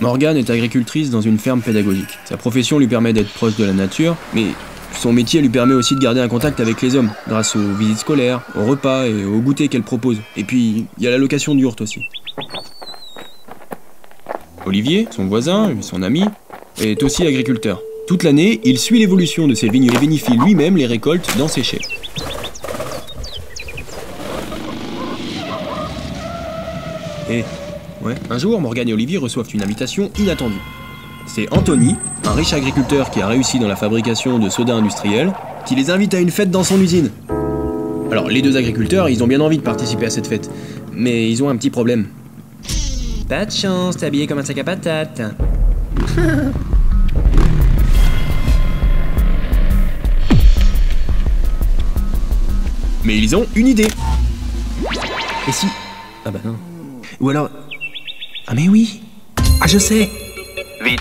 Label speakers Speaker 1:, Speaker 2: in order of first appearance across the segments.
Speaker 1: Morgane est agricultrice dans une ferme pédagogique. Sa profession lui permet d'être proche de la nature, mais son métier lui permet aussi de garder un contact avec les hommes, grâce aux visites scolaires, aux repas et aux goûters qu'elle propose. Et puis, il y a la location d'yourtes aussi. Olivier, son voisin et son ami, est aussi agriculteur. Toute l'année, il suit l'évolution de ses vignes et vinifie lui-même les récoltes dans ses chais. Et ouais, un jour, Morgane et Olivier reçoivent une invitation inattendue. C'est Anthony, un riche agriculteur qui a réussi dans la fabrication de soda industriel, qui les invite à une fête dans son usine. Alors, les deux agriculteurs, ils ont bien envie de participer à cette fête, mais ils ont un petit problème. Pas de chance, t'es habillé comme un sac à patates. Mais ils ont une idée. Et si... Ah bah non. Ou alors... Ah mais oui. Ah je sais.
Speaker 2: Vite,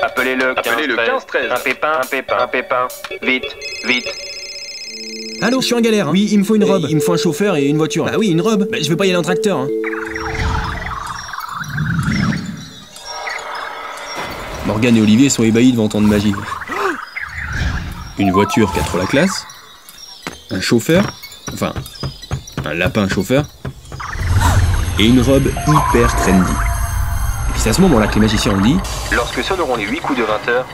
Speaker 2: appelez-le 15-13. Un pépin, vite.
Speaker 1: Allô, je suis en galère. Hein. Oui, il me faut une robe. Il me faut un chauffeur et une voiture. Bah oui, une robe. Bah, je vais pas y aller en tracteur. Hein. Morgane et Olivier sont ébahis devant tant de magie. Une voiture qui a trop la classe. Un chauffeur. Enfin, un lapin chauffeur. Et une robe hyper trendy. Et puis c'est à ce moment-là que les magiciens ont dit...
Speaker 2: Lorsque sonneront les 8 coups de 20h,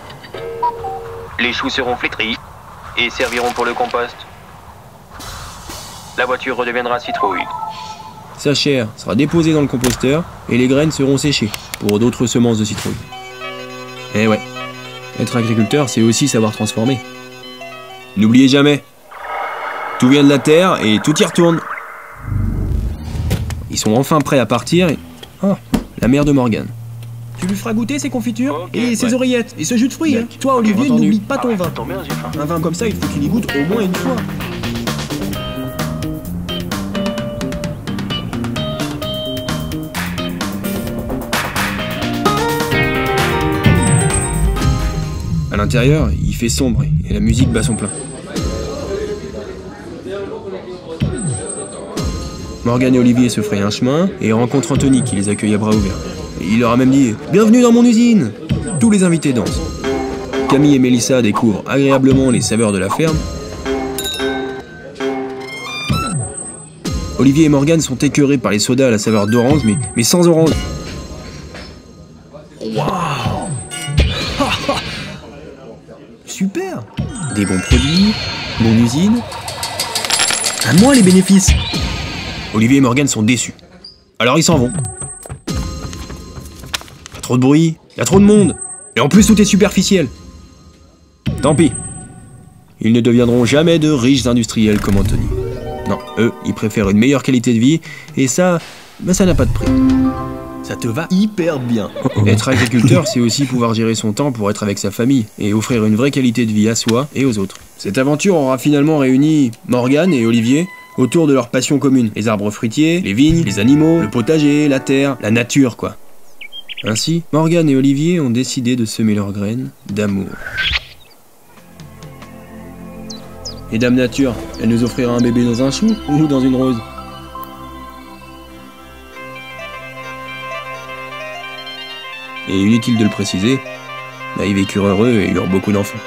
Speaker 2: les choux seront flétris et serviront pour le compost. La voiture redeviendra citrouille.
Speaker 1: Sa chair sera déposée dans le composteur et les graines seront séchées pour d'autres semences de citrouille. Eh ouais, être agriculteur, c'est aussi savoir transformer. N'oubliez jamais, tout vient de la terre et tout y retourne. Ils sont enfin prêts à partir et... Oh, la mère de Morgane. Tu lui feras goûter ces confitures et ses oreillettes et ce jus de fruits. Hein. Toi, Olivier, n'oublie pas ton vin. Un vin comme ça, il faut qu'il y goûte au moins une fois. À l'intérieur, il fait sombre et la musique bat son plein. Morgane et Olivier se fraient un chemin et rencontrent Anthony qui les accueille à bras ouverts. Et il leur a même dit « Bienvenue dans mon usine !» Tous les invités dansent. Camille et Mélissa découvrent agréablement les saveurs de la ferme. Olivier et Morgane sont écœurés par les sodas à la saveur d'orange, mais sans orange. Waouh! Super! Des bons produits, mon usine. À moi les bénéfices! Olivier et Morgane sont déçus. Alors ils s'en vont. Y a trop de bruit, y a trop de monde. Et en plus tout est superficiel. Tant pis. Ils ne deviendront jamais de riches industriels comme Anthony. Non, eux, ils préfèrent une meilleure qualité de vie. Et ça, ben ça n'a pas de prix. Ça te va hyper bien. Être agriculteur, c'est aussi pouvoir gérer son temps pour être avec sa famille et offrir une vraie qualité de vie à soi et aux autres. Cette aventure aura finalement réuni Morgane et Olivier autour de leur passion commune. Les arbres fruitiers, les vignes, les animaux, le potager, la terre, la nature quoi. Ainsi, Morgane et Olivier ont décidé de semer leurs graines d'amour. Et Dame Nature, elle nous offrira un bébé dans un chou ou dans une rose? Et inutile de le préciser, bah, ils vécurent heureux et eurent beaucoup d'enfants.